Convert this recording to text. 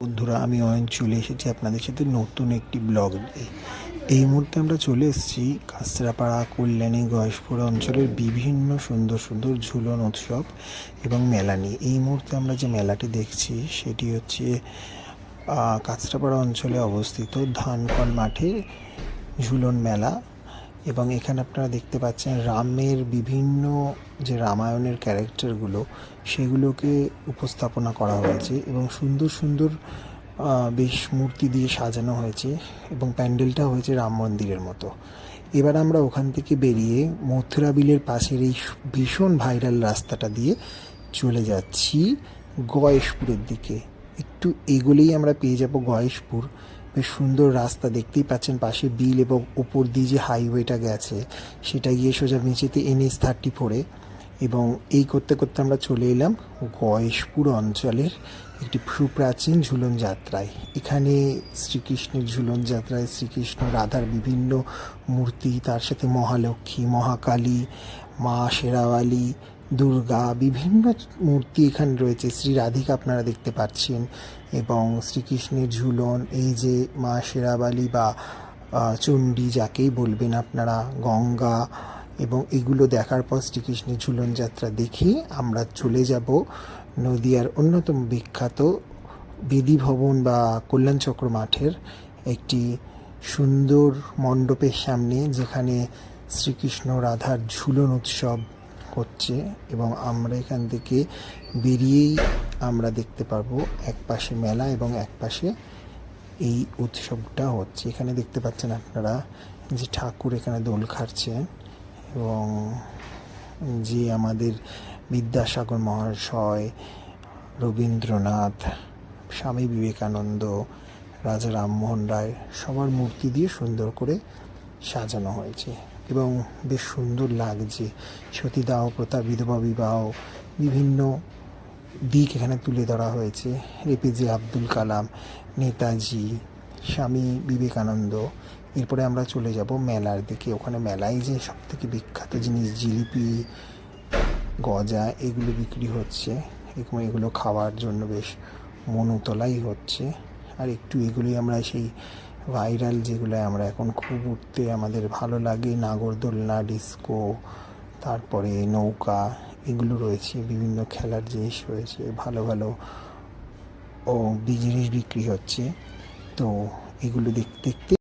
বন্ধুরা, আমি অয়ন চলে এসেছি আপনাদের সাথে নতুন একটি ব্লগ নিয়ে। এই মুহূর্তে আমরা চলে এসেছি কাঁচরাপাড়া, কল্যাণী, গয়েশপুর অঞ্চলের বিভিন্ন সুন্দর সুন্দর ঝুলন উৎসব এবং মেলা নিয়ে। এই মুহূর্তে আমরা যে মেলাটি দেখছি সেটি হচ্ছে কাঁচরাপাড়া অঞ্চলে অবস্থিত ধানকল মাঠে ঝুলন মেলা। এবং এখানে আপনারা দেখতে পাচ্ছেন রামের বিভিন্ন যে রামায়ণের ক্যারেক্টারগুলো সেগুলোকে উপস্থাপনা করা হয়েছে এবং সুন্দর সুন্দর বেশ মূর্তি দিয়ে সাজানো হয়েছে এবং প্যান্ডেলটা হয়েছে রাম মন্দিরের মতো। এবার আমরা ওখান থেকে বেরিয়ে মথুরা বিলের পাশের এই ভীষণ ভাইরাল রাস্তাটা দিয়ে চলে যাচ্ছি গয়েশপুরের দিকে। একটু এগোলেই আমরা পেয়ে যাব গয়েশপুর। বেশ সুন্দর রাস্তা, দেখতেই পাচ্ছেন পাশে বিল এবং ওপর দিয়ে যে হাইওয়েটা গেছে সেটা গিয়ে সোজা নিচেতে NH-34-এ। এবং এই করতে করতে আমরা চলে এলাম গয়েশপুর অঞ্চলের একটি সুপ্রাচীন ঝুলন যাত্রায়। এখানে শ্রীকৃষ্ণের ঝুলন যাত্রায় শ্রীকৃষ্ণ রাধার বিভিন্ন মূর্তি, তার সাথে মহালক্ষ্মী, মহাকালী, মা শেরাওয়ালি, দুর্গা, বিভিন্ন মূর্তি এখানে রয়েছে। শ্রী রাধিকা আপনারা দেখতে পাচ্ছেন এবং শ্রীকৃষ্ণের ঝুলন, এই যে মা শেরাওয়ালি বা চণ্ডী যাকেই বলবেন আপনারা, গঙ্গা, এবং এগুলো দেখার পর শ্রীকৃষ্ণের ঝুলন যাত্রা দেখে আমরা চলে যাব নদিয়ার অন্যতম বিখ্যাত বেদী ভবন বা কল্যাণচক্র মাঠের একটি সুন্দর মণ্ডপের সামনে, যেখানে শ্রীকৃষ্ণ রাধার ঝুলন উৎসব হচ্ছে। এবং আমরা এখান থেকে বেরিয়েই আমরা দেখতে পারবো এক পাশে মেলা এবং এক পাশে এই উৎসবটা হচ্ছে। এখানে দেখতে পাচ্ছেন আপনারা যে ঠাকুর এখানে দোল খাটছেন এবং যে আমাদের বিদ্যাসাগর মহাশয়, রবীন্দ্রনাথ, স্বামী বিবেকানন্দ, রাজা রামমোহন রায় সবার মূর্তি দিয়ে সুন্দর করে সাজানো হয়েছে এবং বেশ সুন্দর লাগছে। সতীদাহ প্রথা, বিধবা বিবাহ, বিভিন্ন দিক এখানে তুলে ধরা হয়েছে। APJ আব্দুল কালাম, নেতাজি, স্বামী বিবেকানন্দ। এরপরে আমরা চলে যাব মেলার দিকে। ওখানে মেলায় যে সব থেকে বিখ্যাত জিনিস জিলিপি, গজা, এগুলো বিক্রি হচ্ছে এবং এগুলো খাওয়ার জন্য বেশ মনোতলাই হচ্ছে। আর একটু এগুলোই আমরা সেই ভাইরাল যেগুলো আমরা এখন খুব উঠতে আমাদের ভালো লাগে, নাগরদোলনা, ডিস্কো, তারপরে নৌকা, এগুলো রয়েছে। বিভিন্ন খেলার জিনিস রয়েছে, ভালো ভালো জিনিস বিক্রি হচ্ছে। তো এগুলো দেখতে দেখতে